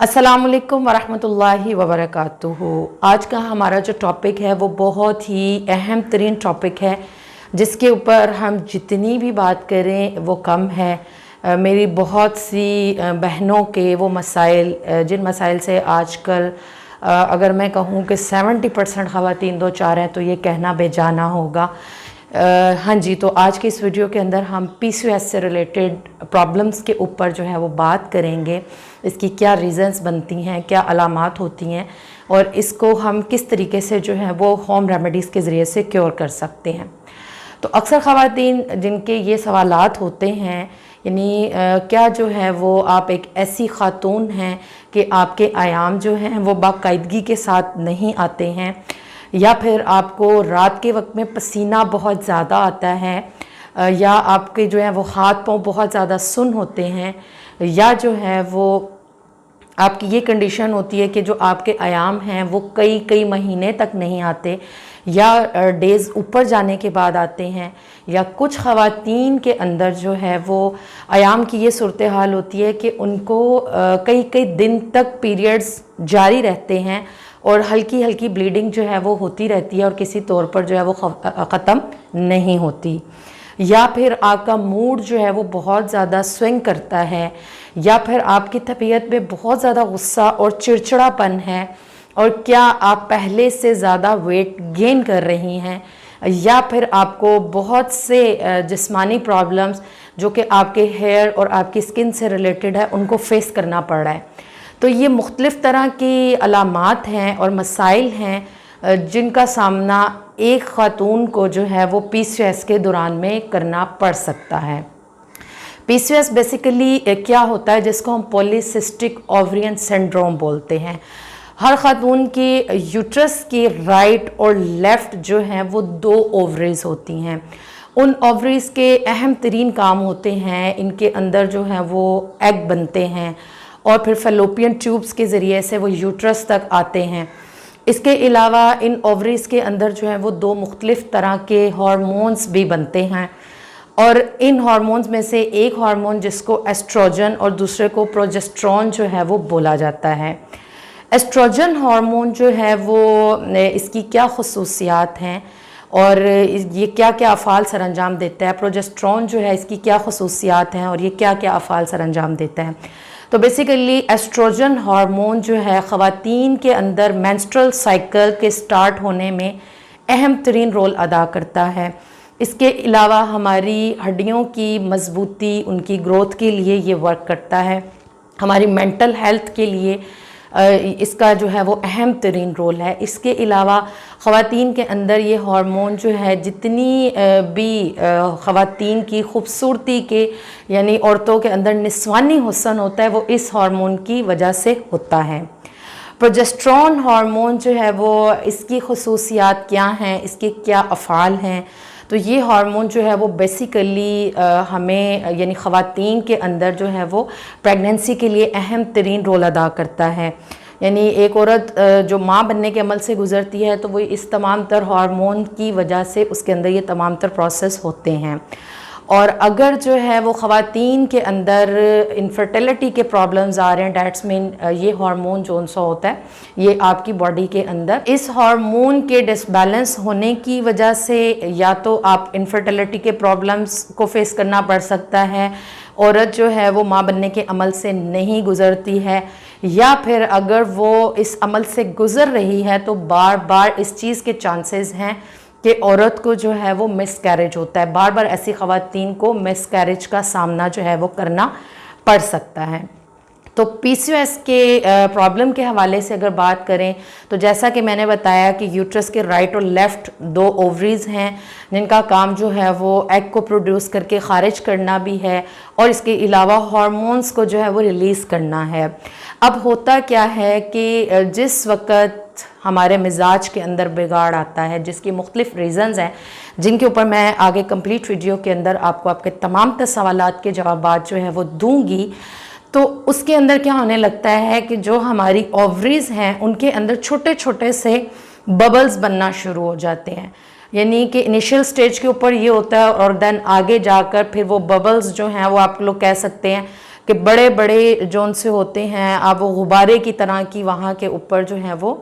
अस्सलामुअलैकुम वरहमतुल्लाहि वबरकातुहू। आज का हमारा जो टॉपिक है वो बहुत ही अहम तरीन टॉपिक है, जिसके ऊपर हम जितनी भी बात करें वो कम है। मेरी बहुत सी बहनों के वो मसाइल, जिन मसाइल से आजकल अगर मैं कहूँ कि 70% ख़वातीन दो चार हैं तो ये कहना बेजाना होगा। हाँ जी, तो आज की इस वीडियो के अंदर हम PCOS से रिलेटेड प्रॉब्लम्स के ऊपर जो है वो बात करेंगे। इसकी क्या रीज़न्स बनती हैं, क्या अलामात होती हैं और इसको हम किस तरीके से जो है वो होम रेमेडीज़ के ज़रिए से क्योर कर सकते हैं। तो अक्सर ख़वातीन जिनके ये सवालात होते हैं, यानी क्या जो है वो आप एक ऐसी ख़ातून हैं कि आपके आयाम जो हैं वो बाकायदगी के साथ नहीं आते हैं, या फिर आपको रात के वक्त में पसीना बहुत ज़्यादा आता है, या आपके जो है वो हाथ पाँव बहुत ज़्यादा सुन्न होते हैं, या जो है वो आपकी ये कंडीशन होती है कि जो आपके आयाम हैं वो कई कई महीने तक नहीं आते, या डेज़ ऊपर जाने के बाद आते हैं, या कुछ ख़वातीन के अंदर जो है वो आयाम की ये सूरत हाल होती है कि उनको कई कई दिन तक पीरियड्स जारी रहते हैं और हल्की हल्की ब्लीडिंग जो है वो होती रहती है और किसी तौर पर जो है वो ख़त्म नहीं होती, या फिर आपका मूड जो है वो बहुत ज़्यादा स्विंग करता है, या फिर आपकी तबीयत में बहुत ज़्यादा गुस्सा और चिड़चिड़ापन है, और क्या आप पहले से ज़्यादा वेट गेन कर रही हैं, या फिर आपको बहुत से जिस्मानी प्रॉब्लम्स जो कि आपके हेयर और आपकी स्किन से रिलेटेड है उनको फेस करना पड़ रहा है। तो ये मुख्तलिफ़ तरह की अलामात हैं और मसाइल हैं जिनका सामना एक ख़ातून को जो है वो PCOS के दौरान में करना पड़ सकता है। PCOS बेसिकली क्या होता है, जिसको हम पॉलीसिस्टिक ओवरियन सिंड्रोम बोलते हैं। हर ख़ातून की यूट्रस की राइट और लेफ़्ट जो हैं वो 2 ओवरीज़ होती हैं। उन ओवरीज़ के अहम तरीन काम होते हैं, इनके अंदर जो है वो एग बनते हैं और फिर फैलोपियन ट्यूब्स के ज़रिए से वो यूट्रस तक आते हैं। इसके अलावा इन ओवरीज़ के अंदर जो है वो 2 मुख्तलिफ़ तरह के हार्मोन्स भी बनते हैं, और इन हार्मोन्स में से एक हार्मोन जिसको एस्ट्रोजन और दूसरे को प्रोजेस्टेरोन जो है वो बोला जाता है। एस्ट्रोजन हार्मोन जो है वो इसकी क्या खुसूसियात हैं और ये क्या क्या अफ़ाल सर अंजाम देता है, प्रोजेस्टेरोन जो है इसकी क्या खुसूसियात हैं और ये क्या क्या अफ़ाल सर अंजाम देता है। तो बेसिकली एस्ट्रोजन हार्मोन जो है ख़वातीन के अंदर मेंस्ट्रुअल साइकिल के स्टार्ट होने में अहम तरीन रोल अदा करता है। इसके अलावा हमारी हड्डियों की मजबूती, उनकी ग्रोथ के लिए ये वर्क करता है। हमारी मेंटल हेल्थ के लिए इसका जो है वो अहम तरीन रोल है। इसके अलावा ख़वातीन के अंदर ये हार्मोन जो है जितनी भी ख़वातीन की खूबसूरती के, यानी औरतों के अंदर निस्वानी हुस्न होता है, वो इस हार्मोन की वजह से होता है। प्रोजेस्टेरोन हार्मोन जो है वो इसकी खुसूसियात क्या हैं, इसके क्या अफ़ाल हैं। तो ये हार्मोन जो है वो बेसिकली हमें, यानी ख़वातीन के अंदर जो है वो प्रेगनेंसी के लिए अहम तरीन रोल अदा करता है। यानी एक औरत जो माँ बनने के अमल से गुज़रती है तो वो इस तमाम तर हार्मोन की वजह से उसके अंदर ये तमाम तर प्रोसेस होते हैं। और अगर जो है वो ख़वातीन के अंदर इनफर्टिलिटी के प्रॉब्लम्स आ रहे हैं, डैट्स मीन ये हार्मोन जो सा होता है ये आपकी बॉडी के अंदर इस हार्मोन के डिसबैलेंस होने की वजह से या तो आप इनफर्टिलिटी के प्रॉब्लम्स को फेस करना पड़ सकता है, औरत जो है वो माँ बनने के अमल से नहीं गुज़रती है, या फिर अगर वो इस अमल से गुज़र रही है तो बार बार इस चीज़ के चांसेस हैं कि औरत को जो है वो मिसकैरेज होता है। बार बार ऐसी ख़वातीन को मिसकैरेज का सामना जो है वो करना पड़ सकता है। तो PCOS के प्रॉब्लम के हवाले से अगर बात करें तो जैसा कि मैंने बताया कि यूट्रस के राइट और लेफ़्ट 2 ओवरीज़ हैं जिनका काम जो है वो एग को प्रोड्यूस करके ख़ारिज करना भी है और इसके अलावा हार्मोन्स को जो है वो रिलीज़ करना है। अब होता क्या है कि जिस वक़्त हमारे मिजाज के अंदर बिगाड़ आता है, जिसकी मुख्तलिफ़ रीज़न्स हैं जिनके ऊपर मैं आगे कंप्लीट वीडियो के अंदर आपको आपके तमाम सवालात के जवाबात जो है वो दूँगी, तो उसके अंदर क्या होने लगता है कि जो हमारी ओवरीज़ हैं उनके अंदर छोटे छोटे से बबल्स बनना शुरू हो जाते हैं। यानी कि इनिशियल स्टेज के ऊपर ये होता है और देन आगे जाकर फिर वो बबल्स जो हैं वो आप लोग कह सकते हैं कि बड़े बड़े जोन से होते हैं, अब वो गुब्बारे की तरह की वहाँ के ऊपर जो है वो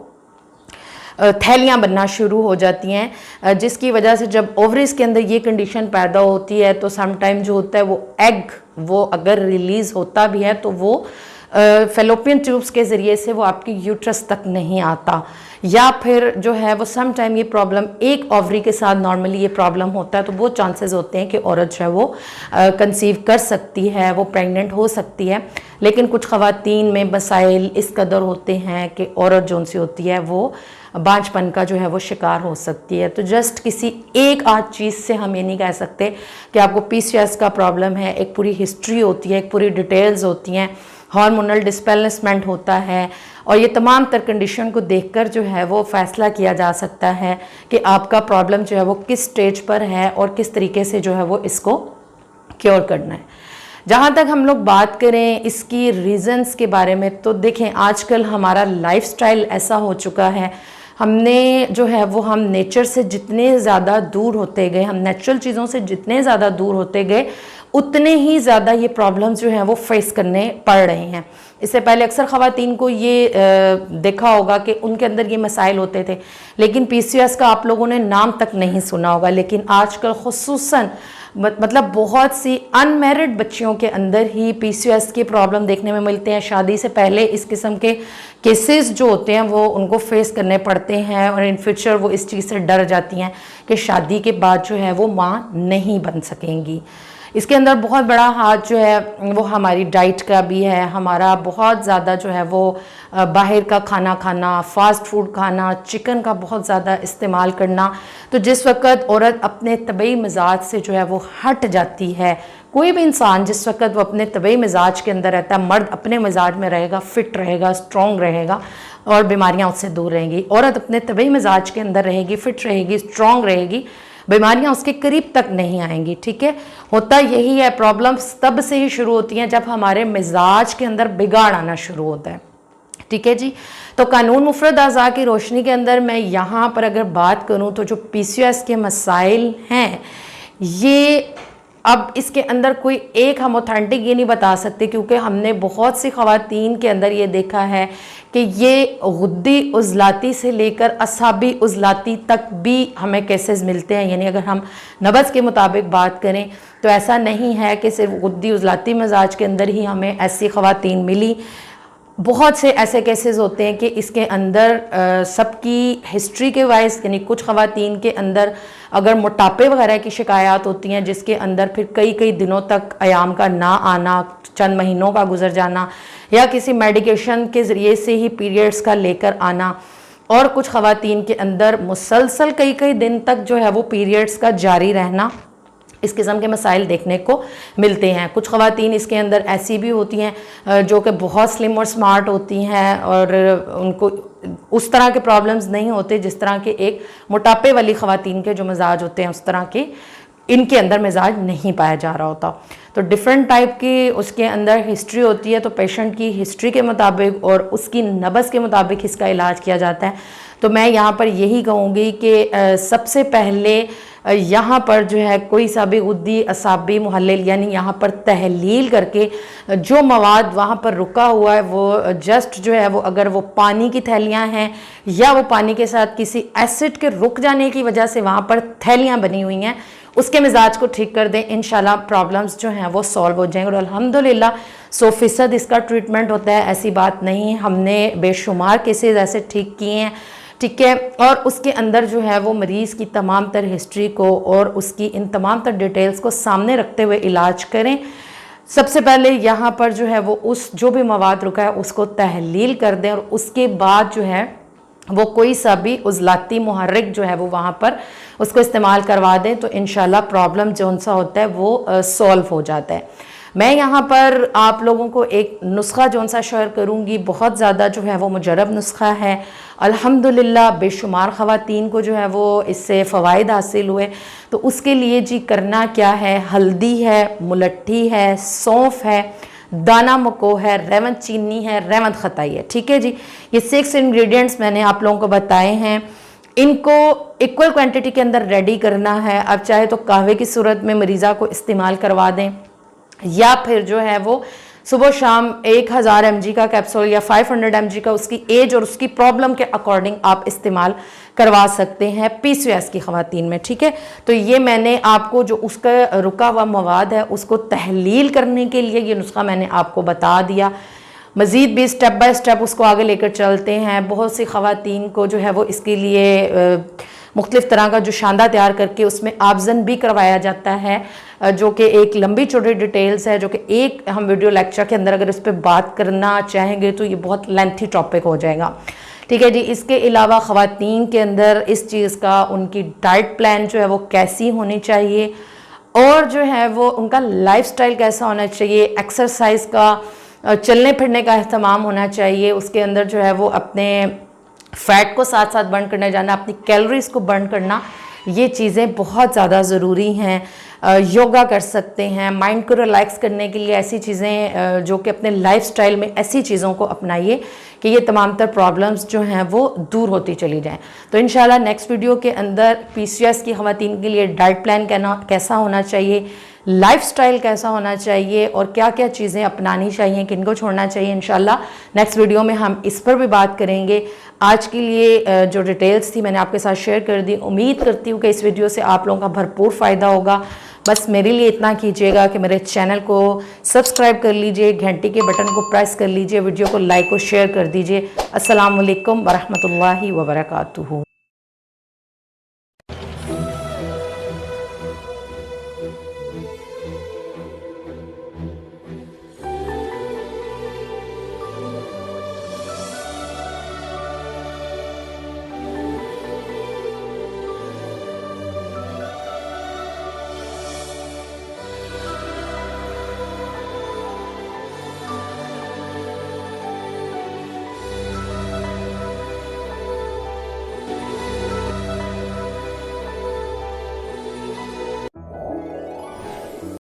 थैलियाँ बनना शुरू हो जाती हैं, जिसकी वजह से जब ओवरीज के अंदर ये कंडीशन पैदा होती है तो समटाइम जो होता है वो एग वो अगर रिलीज़ होता भी है तो वो फेलोपियन ट्यूब्स के ज़रिए से वो आपकी यूट्रस तक नहीं आता, या फिर जो है वो सम टाइम ये प्रॉब्लम एक ओवरी के साथ नॉर्मली ये प्रॉब्लम होता है तो वो चांसेस होते हैं कि औरत जो है वो कंसीव कर सकती है, वो प्रेग्नेंट हो सकती है। लेकिन कुछ ख़वातीन में मसाइल इस कदर होते हैं कि औरत जो सी होती है वो बांझपन का जो है वो शिकार हो सकती है। तो जस्ट किसी एक आध चीज़ से हम ये नहीं कह सकते कि आपको PCOS का प्रॉब्लम है, एक पूरी हिस्ट्री होती है, एक पूरी डिटेल्स होती हैं, हार्मोनल डिसबैलेंसमेंट होता है, और ये तमाम तर कंडीशन को देखकर जो है वो फ़ैसला किया जा सकता है कि आपका प्रॉब्लम जो है वो किस स्टेज पर है और किस तरीके से जो है वो इसको क्योर करना है। जहाँ तक हम लोग बात करें इसकी रीज़न्स के बारे में, तो देखें आजकल हमारा लाइफस्टाइल ऐसा हो चुका है, हमने जो है वो हम नेचर से जितने ज़्यादा दूर होते गए, हम नेचुरल चीज़ों से जितने ज़्यादा दूर होते गए, उतने ही ज़्यादा ये प्रॉब्लम्स जो हैं वो फेस करने पड़ रहे हैं। इससे पहले अक्सर ख़वातीन को ये देखा होगा कि उनके अंदर ये मसाइल होते थे, लेकिन PCOS का आप लोगों ने नाम तक नहीं सुना होगा। लेकिन आजकल खुसूसन मतलब बहुत सी अनमैरिड बच्चियों के अंदर ही PCOS के प्रॉब्लम देखने में मिलते हैं। शादी से पहले इस किस्म के केसेस जो होते हैं वो उनको फेस करने पड़ते हैं, और इन फ्यूचर वो इस चीज़ से डर जाती हैं कि शादी के बाद जो है वो माँ नहीं बन सकेंगी। इसके अंदर बहुत बड़ा हाथ जो है वो हमारी डाइट का भी है, हमारा बहुत ज़्यादा जो है वो बाहर का खाना खाना, फास्ट फूड खाना, चिकन का बहुत ज़्यादा इस्तेमाल करना। तो जिस वक्त औरत अपने तबई मिजाज से जो है वो हट जाती है, कोई भी इंसान जिस वक्त वो अपने तबई मिजाज के अंदर रहता है, मर्द अपने मिजाज में रहेगा, फिट रहेगा, स्ट्रॉन्ग रहेगा और बीमारियां उससे दूर रहेंगी। औरत अपने तबई मिजाज के अंदर रहेगी, फिट रहेगी, स्ट्रॉन्ग रहेगी, बीमारियां उसके करीब तक नहीं आएंगी। ठीक है, होता यही है, प्रॉब्लम्स तब से ही शुरू होती हैं जब हमारे मिजाज के अंदर बिगाड़ आना शुरू होता है। ठीक है जी, तो कानून मुफरद अज़ा की रोशनी के अंदर मैं यहाँ पर अगर बात करूँ तो जो PCOS के मसाइल हैं, ये अब इसके अंदर कोई एक हम ऑथेंटिक ये नहीं बता सकते, क्योंकि हमने बहुत सी ख़वातीन के अंदर ये देखा है कि ये गुद्दी उज़लाती से लेकर असाबी उज़लाती तक भी हमें केसेस मिलते हैं। यानी अगर हम नब्ज़ के मुताबिक बात करें तो ऐसा नहीं है कि सिर्फ गुद्दी उज़लाती मिजाज के अंदर ही हमें ऐसी ख़वातीन मिली। बहुत से ऐसे केसेस होते हैं कि इसके अंदर सबकी हिस्ट्री के वाइज, यानी कुछ ख़वातीन के अंदर अगर मोटापे वगैरह की शिकायत होती हैं, जिसके अंदर फिर कई कई दिनों तक आयाम का ना आना, चंद महीनों का गुजर जाना, या किसी मेडिकेशन के ज़रिए से ही पीरियड्स का लेकर आना, और कुछ ख़वातीन के अंदर मुसलसल कई कई दिन तक जो है वो पीरियड्स का जारी रहना, इस किस्म के मसाइल देखने को मिलते हैं। कुछ ख़वातीन इसके अंदर ऐसी भी होती हैं जो कि बहुत स्लिम और स्मार्ट होती हैं और उनको उस तरह के प्रॉब्लम्स नहीं होते जिस तरह के एक मोटापे वाली ख़वातीन के जो मिजाज होते हैं, उस तरह के इनके अंदर मिजाज नहीं पाया जा रहा होता। तो डिफरेंट टाइप की उसके अंदर हिस्ट्री होती है, तो पेशेंट की हिस्ट्री के मुताबिक और उसकी नब्ज़ के मुताबिक इसका इलाज किया जाता है। तो मैं यहाँ पर यही कहूँगी कि सबसे पहले यहाँ पर जो है कोई सा भी गुद्दी असाबी मुहल्लिल, यानी यहाँ पर तहलील करके जो मवाद वहाँ पर रुका हुआ है वो जस्ट जो है वो, अगर वो पानी की थैलियाँ हैं या वो पानी के साथ किसी एसिड के रुक जाने की वजह से वहाँ पर थैलियाँ बनी हुई हैं, उसके मिजाज को ठीक कर दें, इंशाल्लाह प्रॉब्लम्स जो हैं वो सॉल्व हो जाएंगे। और अल्हम्दुलिल्लाह 100% इसका ट्रीटमेंट होता है, ऐसी बात नहीं, हमने बेशुमार केसेस ऐसे ठीक किए हैं। ठीक है, और उसके अंदर जो है वो मरीज़ की तमाम तर हिस्ट्री को और उसकी इन तमाम तर डिटेल्स को सामने रखते हुए इलाज करें। सबसे पहले यहाँ पर जो है वो उस जो भी मवाद रुका है उसको तहलील कर दें, और उसके बाद जो है वो कोई सा भी उज़लाती मुहर्रिक जो है वो वहाँ पर उसको इस्तेमाल करवा दें, तो इंशाल्लाह प्रॉब्लम जो सा होता है वो सॉल्व हो जाता है। मैं यहाँ पर आप लोगों को एक नुस्खा जो सा शेयर करूँगी, बहुत ज़्यादा जो है वो मुजरब नुस्खा है। अल्हम्दुलिल्लाह बेशुमार ख़वातीन को जो है वो इससे फ़वाइद हासिल हुए। तो उसके लिए जी करना क्या है, हल्दी है, मुलट्ठी है, सौंफ है, दाना मको है, रेवंत चीनी है, रेवंत खताई है। ठीक है जी, ये 6 इंग्रेडिएंट्स मैंने आप लोगों को बताए हैं। इनको इक्वल क्वांटिटी के अंदर रेडी करना है। अब चाहे तो कहवे की सूरत में मरीज़ा को इस्तेमाल करवा दें, या फिर जो है वो सुबह शाम 1000 mg का कैप्सूल या 500 mg का उसकी एज और उसकी प्रॉब्लम के अकॉर्डिंग आप इस्तेमाल करवा सकते हैं PCOS की ख़वातीन में, ठीक है। तो ये मैंने आपको जो उसका रुका हुआ मवाद है उसको तहलील करने के लिए ये नुस्खा मैंने आपको बता दिया। मज़ीद भी स्टेप बाय स्टेप उसको आगे लेकर चलते हैं। बहुत सी ख़वातीन को जो है वो इसके लिए मुख्तलिफ़ तरह का जो शानदार तैयार करके उसमें आब्ज़न भी करवाया जाता है, जो कि एक लंबी चौड़ी डिटेल्स है, जो कि एक हम वीडियो लेक्चर के अंदर अगर इस पर बात करना चाहेंगे तो ये बहुत लेंथी टॉपिक हो जाएगा, ठीक है जी। इसके अलावा ख़वातीन के अंदर इस चीज़ का उनकी डाइट प्लान जो है वो कैसी होनी चाहिए और जो है वो उनका लाइफस्टाइल कैसा होना चाहिए, एक्सरसाइज का, चलने फिरने का अहतमाम होना चाहिए। उसके अंदर जो है वो अपने फ़ैट को साथ साथ बर्न करना जाना, अपनी कैलोरीज़ को बर्न करना, ये चीज़ें बहुत ज़्यादा ज़रूरी हैं। योगा कर सकते हैं, माइंड को रिलैक्स करने के लिए ऐसी चीज़ें जो कि अपने लाइफस्टाइल में ऐसी चीज़ों को अपनाइए कि ये तमाम तर प्रॉब्लम्स जो हैं वो दूर होती चली जाएं। तो इंशाल्लाह नेक्स्ट वीडियो के अंदर PCOS की ख़वातीन के लिए डाइट प्लान कैसा होना चाहिए, लाइफस्टाइल कैसा होना चाहिए और क्या क्या चीज़ें अपनानी चाहिए, किनको छोड़ना चाहिए, इंशाल्लाह नेक्स्ट वीडियो में हम इस पर भी बात करेंगे। आज के लिए जो डिटेल्स थी मैंने आपके साथ शेयर कर दी। उम्मीद करती हूँ कि इस वीडियो से आप लोगों का भरपूर फ़ायदा होगा। बस मेरे लिए इतना कीजिएगा कि मेरे चैनल को सब्सक्राइब कर लीजिए, घंटी के बटन को प्रेस कर लीजिए, वीडियो को लाइक और शेयर कर दीजिए। अस्सलाम वालेकुम वरहमतुल्लाहि वबरकातुहू।